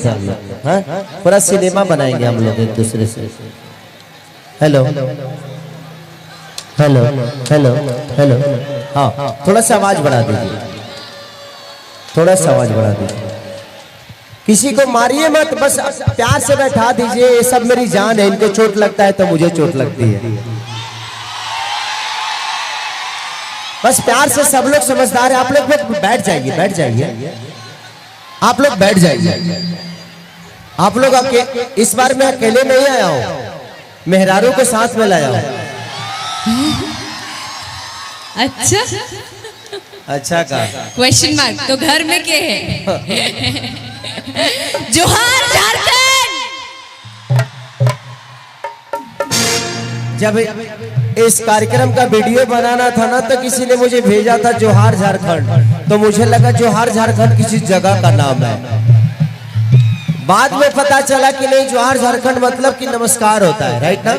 साथ हम लोग, हाँ पूरा सिनेमा बनाएंगे हम लोग एक दूसरे से। हेलो हेलो हेलो हेलो, हाँ थोड़ा सा आवाज बढ़ा दीजिए, थोड़ा सा आवाज बढ़ा दीजिए। किसी को मारिए मत, बस प्यार से बैठा दीजिए। ये सब मेरी जान है, इनको चोट लगता है तो मुझे चोट लगती है। बस प्यार से, सब लोग समझदार है। आप लोग बैठ जाइए, बैठ जाइए, आप लोग बैठ जाइए। आप लोग इस बार मैं अकेले नहीं आया हूं, मेहरारू को साथ में लाया हूं। अच्छा अच्छा का क्वेश्चन मार्क, तो घर में क्या है? जोहार झारखंड। जब इस कार्यक्रम का वीडियो बनाना था ना, तो किसी ने मुझे भेजा था जोहार झारखंड, तो मुझे लगा जोहार झारखंड किसी जगह का नाम है। बाद में पता चला कि नहीं, जोहार झारखंड मतलब कि नमस्कार होता है, राइट ना?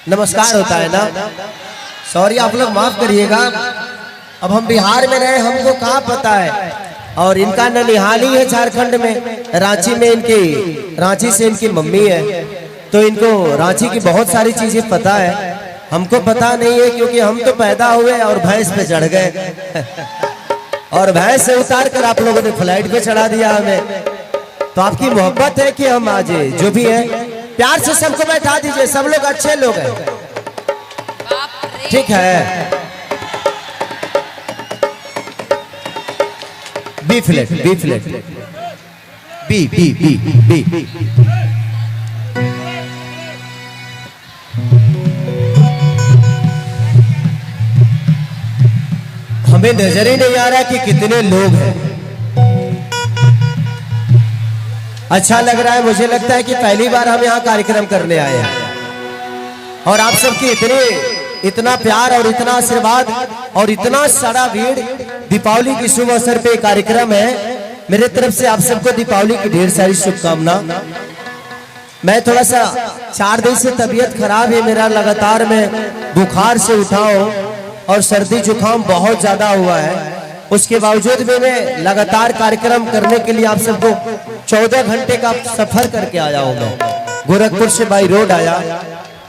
नमस्कार होता है ना। सॉरी, आप लोग माफ करिएगा। अब हम बिहार में रहे, हमको कहाँ पता है। और इनका ननिहाल ही है झारखंड में, रांची में। इनकी रांची से इनकी मम्मी है, तो इनको रांची की बहुत सारी चीजें पता है, हमको पता नहीं है। क्योंकि हम तो पैदा हुए और भैंस पे चढ़ गए और भैंस से उतार कर आप लोगों ने फ्लाइट पे चढ़ा दिया हमें। तो आपकी मोहब्बत है कि हम आज जो भी है, प्यार से सबको बैठा दीजिए। सब लोग अच्छे लोग हैं, ठीक है। B flat, B flat, B B B B. हमें नजर ही नहीं आ रहा कि कितने लोग हैं। अच्छा लग रहा है, मुझे लगता है कि पहली बार हम यहाँ कार्यक्रम करने आए हैं। और आप सबकी इतना प्यार और इतना आशीर्वाद और इतना सारा भीड़। दीपावली की शुभ अवसर पे कार्यक्रम है, मेरे तरफ से आप सबको दीपावली की ढेर सारी शुभकामना। मैं थोड़ा सा 4 दिन से तबीयत खराब है मेरा, लगातार मैं बुखार से उठा हूँ और सर्दी जुकाम बहुत ज्यादा हुआ है। उसके बावजूद भी मैं लगातार कार्यक्रम करने के लिए आप सबको 14 घंटे का सफर करके आया हूँ। मैं गोरखपुर से बाई रोड आया,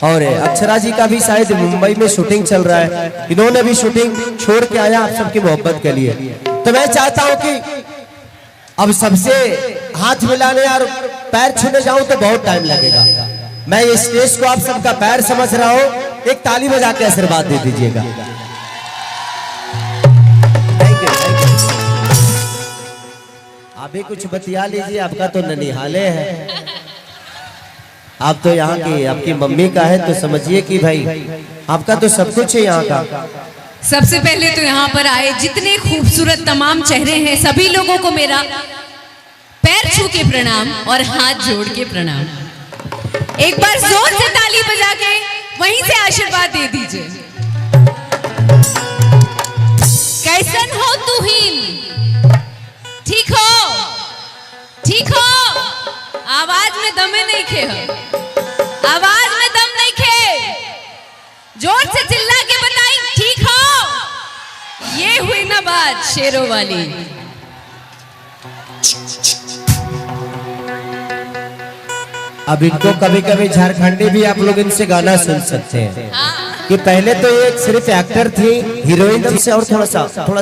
और अक्षरा जी का भी शायद मुंबई में शूटिंग चल रहा है, इन्होंने भी शूटिंग छोड़ के आया आप सबकी मोहब्बत के लिए। तो मैं चाहता हूं कि अब सबसे हाथ मिलाने और पैर छूने जाऊं तो बहुत टाइम लगेगा। मैं इस स्टेज को आप सबका पैर समझ रहा हूं, एक ताली बजा के आशीर्वाद दे दीजिएगा। Thank you, thank you. आप भी कुछ बतिया लीजिए, आपका तो ननिहाले है, आप तो यहाँ की, आपकी मम्मी का है, तो समझिए कि भाई आपका तो सब कुछ है यहाँ का। सबसे पहले तो यहाँ पर आए जितने खूबसूरत तमाम चेहरे हैं, सभी लोगों को मेरा पैर छू के प्रणाम और हाथ जोड़ के प्रणाम। एक बार जोर से ताली बजा के वहीं से आशीर्वाद दे दीजिए। कैसन हो तुहिन? ठीक हो? ठीक हो? आवाज में दमे नहीं खे हो, आवाज में दम नहीं खे, जोर से चिल्ला के बताई ठीक हो। ये हुई ना बात शेरों वाली। अब इनको कभी कभी झारखंडी भी आप लोग इनसे गाना सुन सकते हैं। कि पहले तो ये सिर्फ एक्टर थी, हीरोइन से। और थोड़ा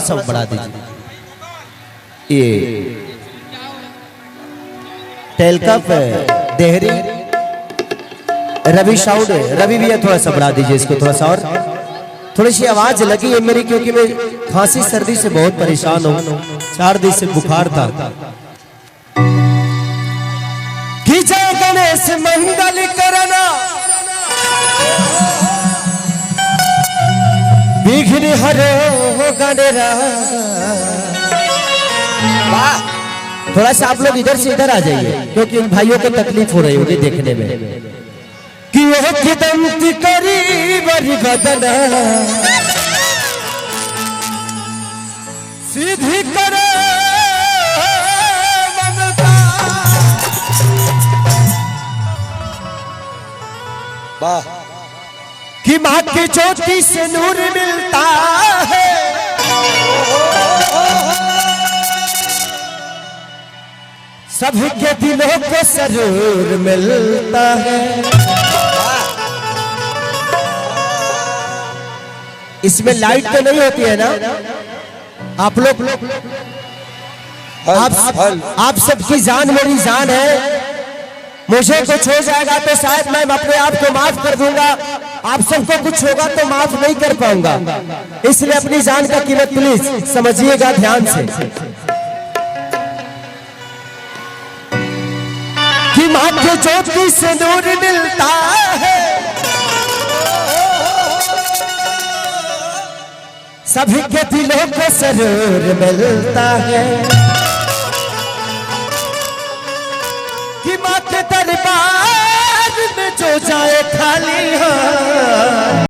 सा बढ़ा दीजिए। ये टेलकप देहरी रवि साउंड, रवि भी है, थोड़ा सा बढ़ा दीजिए इसको, थोड़ा सा। और थोड़ी सी आवाज लगी है मेरी, क्योंकि मैं खांसी सर्दी से बहुत परेशान हूँ, 4 दिन से बुखार था। कि जय गणेश मंगल करना, विघ्न हरो गणरा। थोड़ा सा आप लोग इधर से इधर आ जाइए, क्योंकि उन भाइयों को तकलीफ हो रही होगी देखने में। कि वो किदंती करी बरी बदना, सीधी करे ममता। वाह। कि माँ की ज्योति से नूर मिलता है, सभी के दिलों को सरूर मिलता है। इसमें लाइट तो नहीं होती है ना? आप लोग आप सबकी जान मेरी जान है। मुझे कुछ हो जाएगा तो शायद मैं अपने आप को माफ कर दूंगा, आप सबको कुछ होगा तो माफ नहीं कर पाऊंगा। इसलिए अपनी जान का कीमत प्लीज समझिएगा ध्यान से कि माथे ज्योति से नूर मिलता है, सभी के दिलों को सरूर मिलता है। कि माँ के दरबार में जो जाए खाली हाथ,